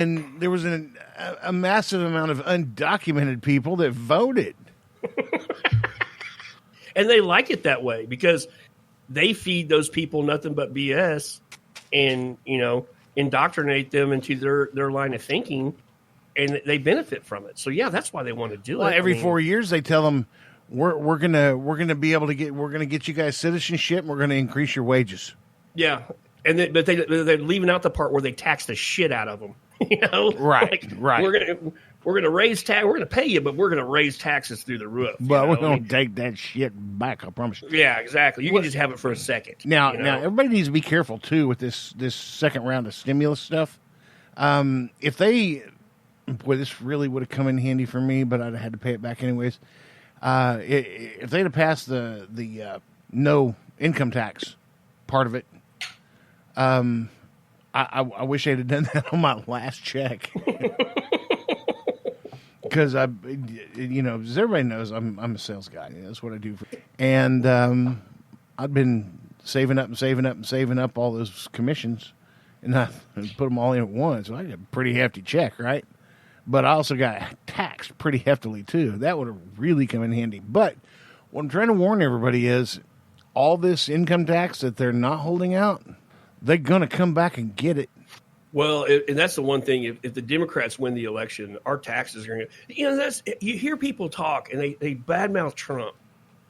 And there was a massive amount of undocumented people that voted. And they like it that way because they feed those people nothing but BS and, indoctrinate them into their line of thinking, and they benefit from it. So, yeah, that's why they want to do it. Every 4 years they tell them, we're gonna be able to get you guys citizenship, and we're gonna increase your wages. Yeah. And but they're leaving out the part where they tax the shit out of them. Right. We're gonna raise tax. We're gonna pay you, but we're gonna raise taxes through the roof. But we're gonna take that shit back. I promise you. Yeah, exactly. You can just have it for a second. Now, everybody needs to be careful too with this second round of stimulus stuff. If this really would have come in handy for me, but I'd have had to pay it back anyways. If they'd have passed the no income tax part of it, I wish they'd have done that on my last check. Because as everybody knows, I'm a sales guy. That's what I do. And I've been saving up all those commissions, and I put them all in at once. So I got a pretty hefty check, right? But I also got taxed pretty heftily too. That would have really come in handy. But what I'm trying to warn everybody is, all this income tax that they're not holding out, they're going to come back and get it. Well, and that's the one thing. If the Democrats win the election, our taxes are going to. You hear people talk and they badmouth Trump.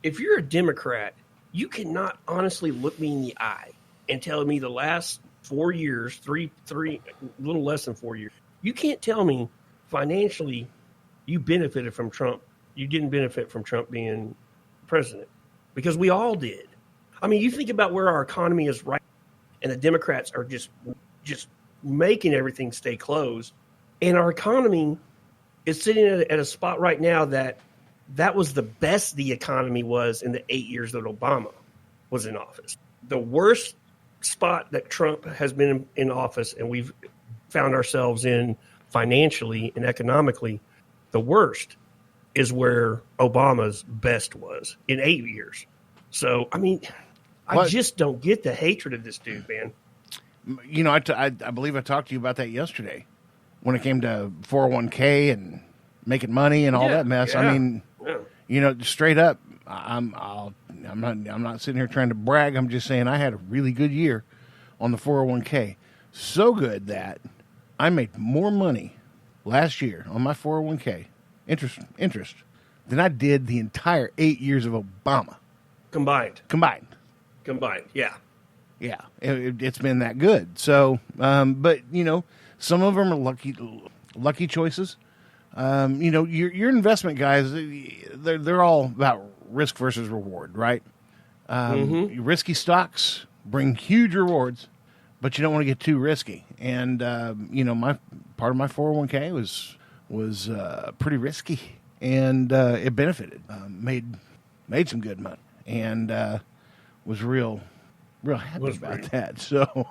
If you're a Democrat, you cannot honestly look me in the eye and tell me the last 4 years, three, a little less than 4 years. You can't tell me financially you benefited from Trump. You didn't benefit from Trump being president, because we all did. I mean, you think about where our economy is right, and the Democrats are just making everything stay closed. And our economy is sitting at a spot right now that was the best the economy was in the 8 years that Obama was in office. The worst spot that Trump has been in office, and we've found ourselves in financially and economically, the worst is where Obama's best was in 8 years. So, I mean, I just don't get the hatred of this dude, man. I believe I talked to you about that yesterday when it came to 401k and making money and all that mess. Yeah, I mean, straight up, I'm not sitting here trying to brag. I'm just saying I had a really good year on the 401k. So good that I made more money last year on my 401k interest than I did the entire 8 years of Obama combined. Yeah. Yeah, it's been that good. So, but some of them are lucky choices. Your investment guys, they're all about risk versus reward, right? Risky stocks bring huge rewards, but you don't want to get too risky. And my part of my 401k was pretty risky, and it benefited. Made some good money, and was real happy about that. So,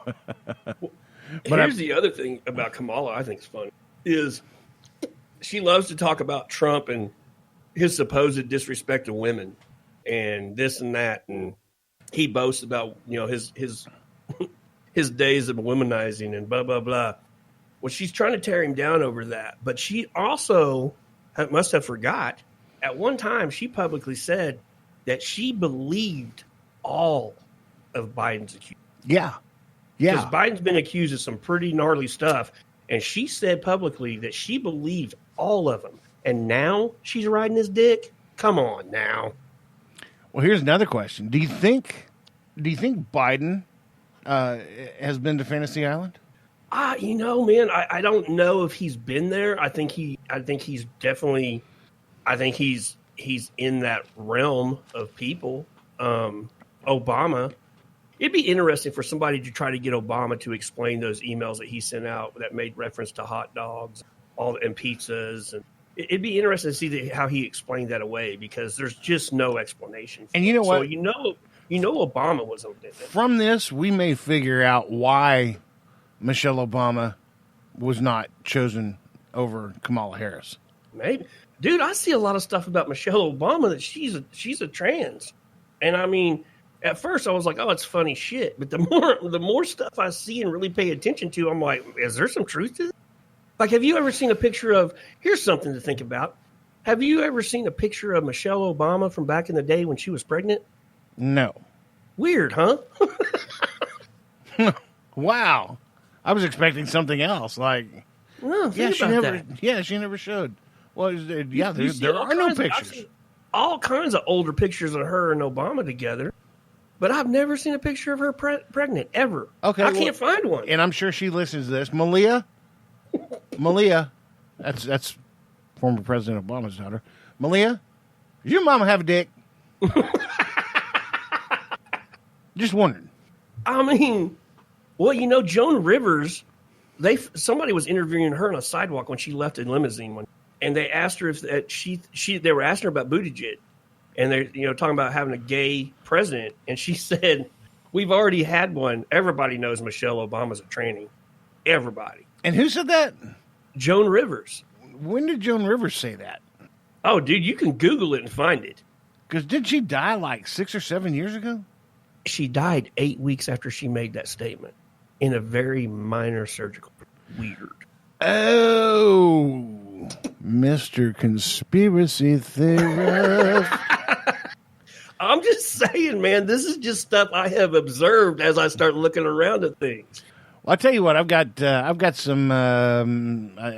here's the other thing about Kamala I think is funny, is she loves to talk about Trump and his supposed disrespect to women and this and that, and he boasts about his his days of womanizing and blah blah blah. Well, she's trying to tear him down over that, but she also must have forgot at one time she publicly said that she believed all of Biden's accused. Yeah. Because Biden's been accused of some pretty gnarly stuff, and she said publicly that she believed all of them. And now she's riding his dick? Come on now. Well, here's another question. Do you think Biden has been to Fantasy Island? Man, I don't know if he's been there. I think he's definitely he's in that realm of people. Obama, it'd be interesting for somebody to try to get Obama to explain those emails that he sent out that made reference to hot dogs and pizzas. And it'd be interesting to see how he explained that away, because there's just no explanation. And you know what? So Obama was on it. From this, we may figure out why Michelle Obama was not chosen over Kamala Harris. Maybe. Dude, I see a lot of stuff about Michelle Obama that she's a trans. And I mean, at first I was like, oh, it's funny shit. But the more stuff I see and really pay attention to, I'm like, is there some truth to this? Like, have you ever seen a picture of? Here's something to think about. Have you ever seen a picture of Michelle Obama from back in the day when she was pregnant? No. Weird, huh? Wow. I was expecting something else. Like, No, yeah, think she about never. that. Yeah, she never showed. Well, yeah, You see there all are no kinds of- I've pictures. seen all kinds of older pictures of her and Obama together, but I've never seen a picture of her pregnant ever. Okay, I can't find one. And I'm sure she listens to this. Malia, that's former President Obama's daughter. Malia, does your mama have a dick? Just wondering. I mean, well, Joan Rivers. Somebody was interviewing her on a sidewalk when she left a limousine one, and they asked her if they were asking her about Buttigieg, and they're talking about having a gay president, and she said, "We've already had one. Everybody knows Michelle Obama's a tranny. Everybody." And who said that? Joan Rivers. When did Joan Rivers say that? Oh, dude, you can Google it and find it. Because didn't she die like 6 or 7 years ago? She died 8 weeks after she made that statement in a very minor surgical. Weird. Oh, Mr. Conspiracy Theorist. I'm just saying, man, this is just stuff I have observed as I start looking around at things. Well, I'll tell you what, I've got some a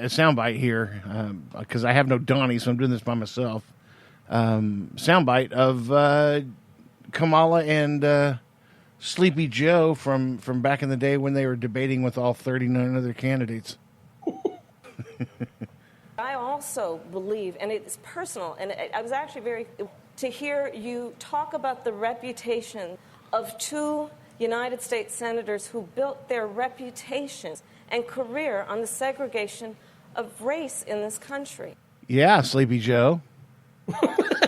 soundbite here because I have no Donnie, so I'm doing this by myself. Soundbite of Kamala and Sleepy Joe from back in the day when they were debating with all 39 other candidates. I also believe, and it's personal, and I was actually to hear you talk about the reputation of two United States senators who built their reputations and career on the segregation of race in this country. Yeah, Sleepy Joe.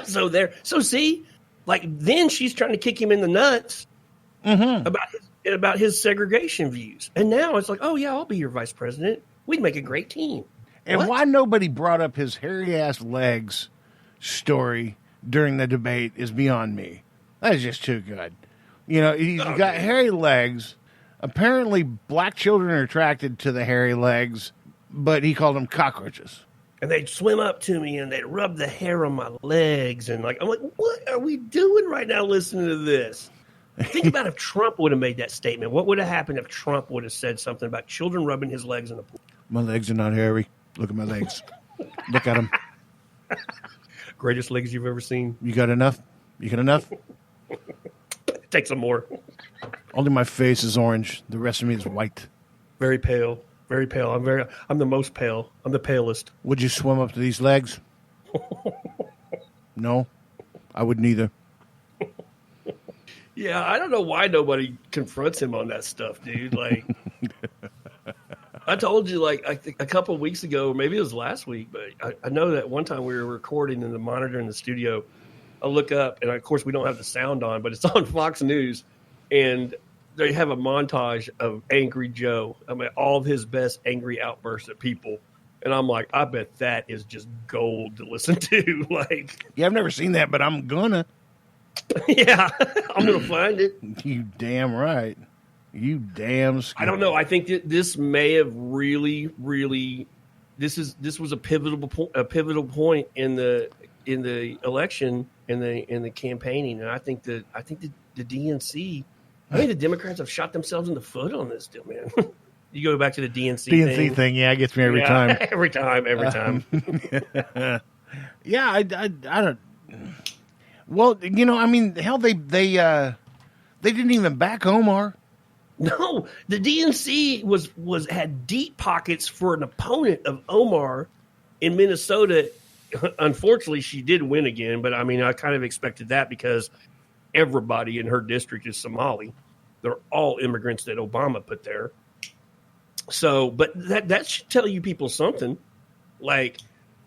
So see, like then she's trying to kick him in the nuts about his segregation views, and now it's like, oh yeah, I'll be your vice president. We'd make a great team. And why nobody brought up his hairy ass legs story during the debate is beyond me. That is just too good. He's got hairy legs. Apparently, black children are attracted to the hairy legs, but he called them cockroaches. And they'd swim up to me and they'd rub the hair on my legs. And I'm like, what are we doing right now listening to this? Think about if Trump would have made that statement. What would have happened if Trump would have said something about children rubbing his legs in the pool? My legs are not hairy. Look at my legs. Look at them. Greatest legs you've ever seen. You got enough? You got enough? Take some more. Only my face is orange. The rest of me is white. Very pale. Very pale. I'm the most pale. I'm the palest. Would you swim up to these legs? No, I wouldn't either. Yeah, I don't know why nobody confronts him on that stuff, dude. Like, I told you, like, I think a couple of weeks ago, or maybe it was last week, but I know that one time we were recording in the monitor in the studio. I look up, and of course we don't have the sound on, but it's on Fox News, and they have a montage of Angry Joe. I mean, all of his best angry outbursts at people. And I'm like, I bet that is just gold to listen to. Like, yeah, I've never seen that, but I'm gonna. Yeah, I'm gonna find it. You damn right. You damn. I don't know. I think that this may have really. This was a pivotal point in the election in the campaigning, and I think the DNC. I think the Democrats have shot themselves in the foot on this deal, man. You go back to the DNC thing, yeah, it gets me every time. every time. Yeah, I don't. Well, I mean, hell, they didn't even back Omar. No, the DNC had deep pockets for an opponent of Omar in Minnesota. Unfortunately, she did win again, but I mean, I kind of expected that because everybody in her district is Somali. They're all immigrants that Obama put there. So, but that should tell you people something. Like,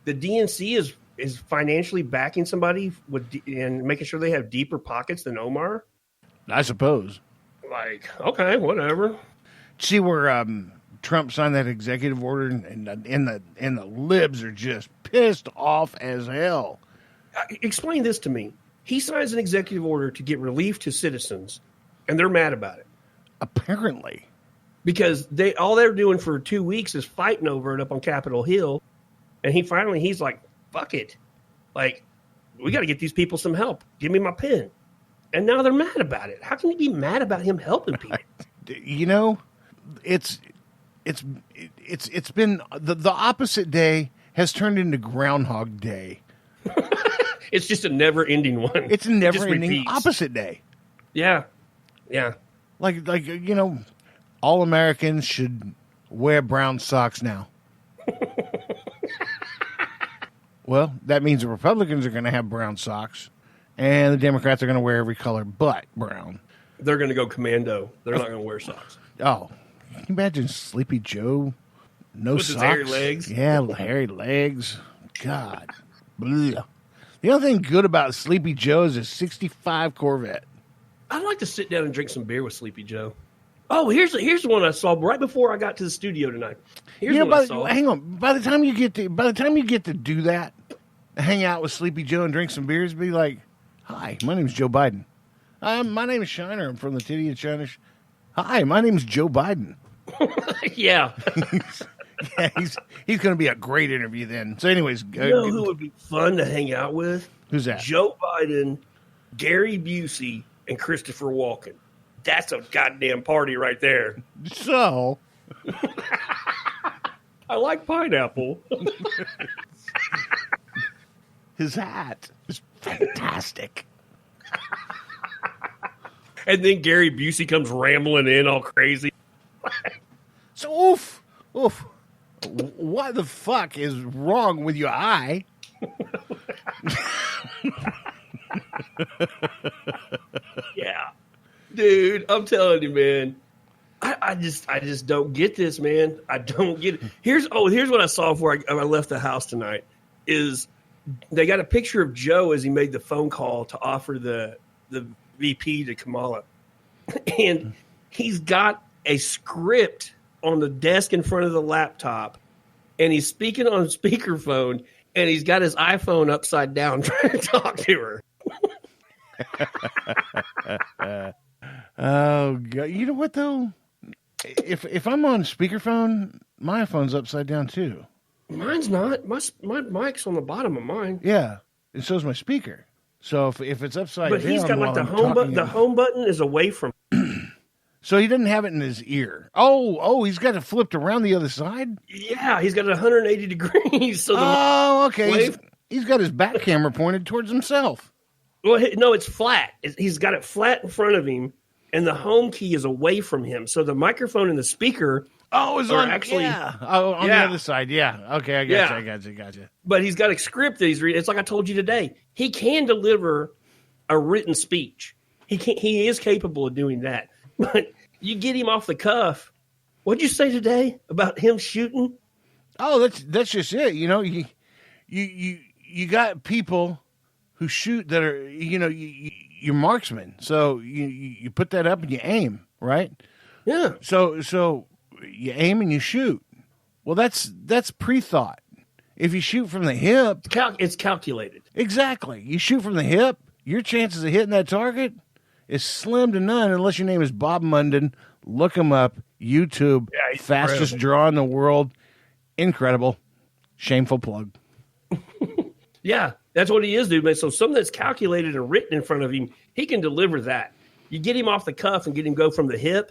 the DNC is financially backing somebody and making sure they have deeper pockets than Omar. I suppose. Like, okay, whatever. See where Trump signed that executive order, and the libs are just pissed off as hell. Explain this to me. He signs an executive order to get relief to citizens, and they're mad about it. Apparently. because all they're doing for 2 weeks is fighting over it up on Capitol Hill. And he's like, fuck it. Like, we got to get these people some help. Give me my pen. And now they're mad about it. How can you be mad about him helping people? You know, it's been the opposite day has turned into Groundhog Day. It's just a never-ending one. It's a never-ending opposite day. Yeah. Yeah. Like you know, all Americans should wear brown socks now. Well, that means the Republicans are going to have brown socks, and the Democrats are going to wear every color but brown. They're going to go commando. They're not going to wear socks. Oh, can you imagine Sleepy Joe? No with socks. His hairy legs. Yeah, hairy legs. God. Blech. The only thing good about Sleepy Joe is his 65 Corvette. I'd like to sit down and drink some beer with Sleepy Joe. Oh, here's the one I saw right before I got to the studio tonight. Here's what I saw. Hang on. By the time you get to do that, hang out with Sleepy Joe and drink some beers, be like, "Hi, my name is Joe Biden. My name is Shiner. I'm from the Titty of China. Hi, my name is Joe Biden." Yeah. Yeah, he's going to be a great interview then. So, anyways, you know who would be fun to hang out with? Who's that? Joe Biden, Gary Busey, and Christopher Walken. That's a goddamn party right there. So, I like pineapple. His hat is fantastic. And then Gary Busey comes rambling in all crazy. So, oof. What the fuck is wrong with your eye? Yeah. Dude, I'm telling you, man. I just don't get this, man. I don't get it. Here's what I saw before I left the house tonight is they got a picture of Joe as he made the phone call to offer the VP to Kamala. And he's got a script on the desk in front of the laptop, and he's speaking on speakerphone, and he's got his iPhone upside down trying to talk to her. Oh, God. You know what, though? If I'm on speakerphone, my iPhone's upside down, too. Mine's not. My mic's on the bottom of mine. Yeah, and so's my speaker. So if it's upside down, but he's got like the home button. The home button is away from. So he doesn't have it in his ear. Oh, he's got it flipped around the other side? Yeah, he's got it 180 degrees. So okay. He's got his back camera pointed towards himself. Well, no, it's flat. He's got it flat in front of him, and the home key is away from him. So the microphone and the speaker is are on, actually on the other side. Yeah. Okay, I got you. But he's got a script that he's reading. It's like I told you today. He can deliver a written speech. He is capable of doing that. But you get him off the cuff. What'd you say today about him shooting? Oh, that's just it. You know, you got people who shoot that are, you know, you're marksmen. So you put that up and you aim, right? Yeah. So you aim and you shoot. Well, that's pre-thought. If you shoot from the hip, it's calculated. Exactly. You shoot from the hip, your chances of hitting that target is slim to none unless your name is Bob Munden. Look him up. YouTube. Yeah, fastest incredible. draw in the world. Incredible. Shameful plug. Yeah, that's what he is, dude. Man. So something that's calculated and written in front of him, he can deliver that. You get him off the cuff and get him go from the hip,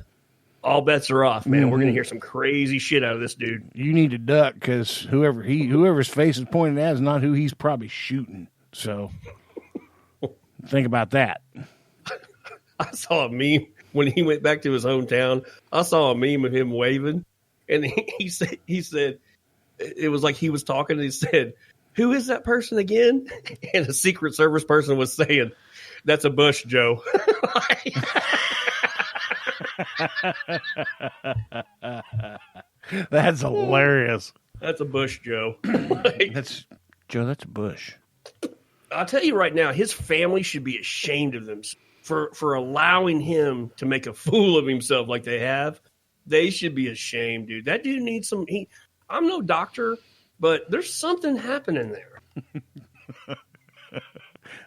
all bets are off, man. Mm-hmm. We're going to hear some crazy shit out of this dude. You need to duck because whoever's face is pointed at is not who he's probably shooting. So think about that. I saw a meme when he went back to his hometown. I saw a meme of him waving, and he said it was like he was talking, and he said, "Who is that person again?" And a Secret Service person was saying, "That's a Bush, Joe." That's hilarious. That's a Bush, Joe. That's a Bush. I'll tell you right now, his family should be ashamed of them for allowing him to make a fool of himself like they have. They should be ashamed, dude. That dude needs some. I'm no doctor, but there's something happening there.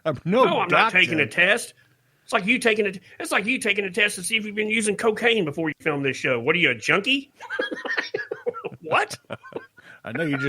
I'm not taking a test. It's like you taking a test to see if you've been using cocaine before you film this show. What are you, a junkie? What? I know you just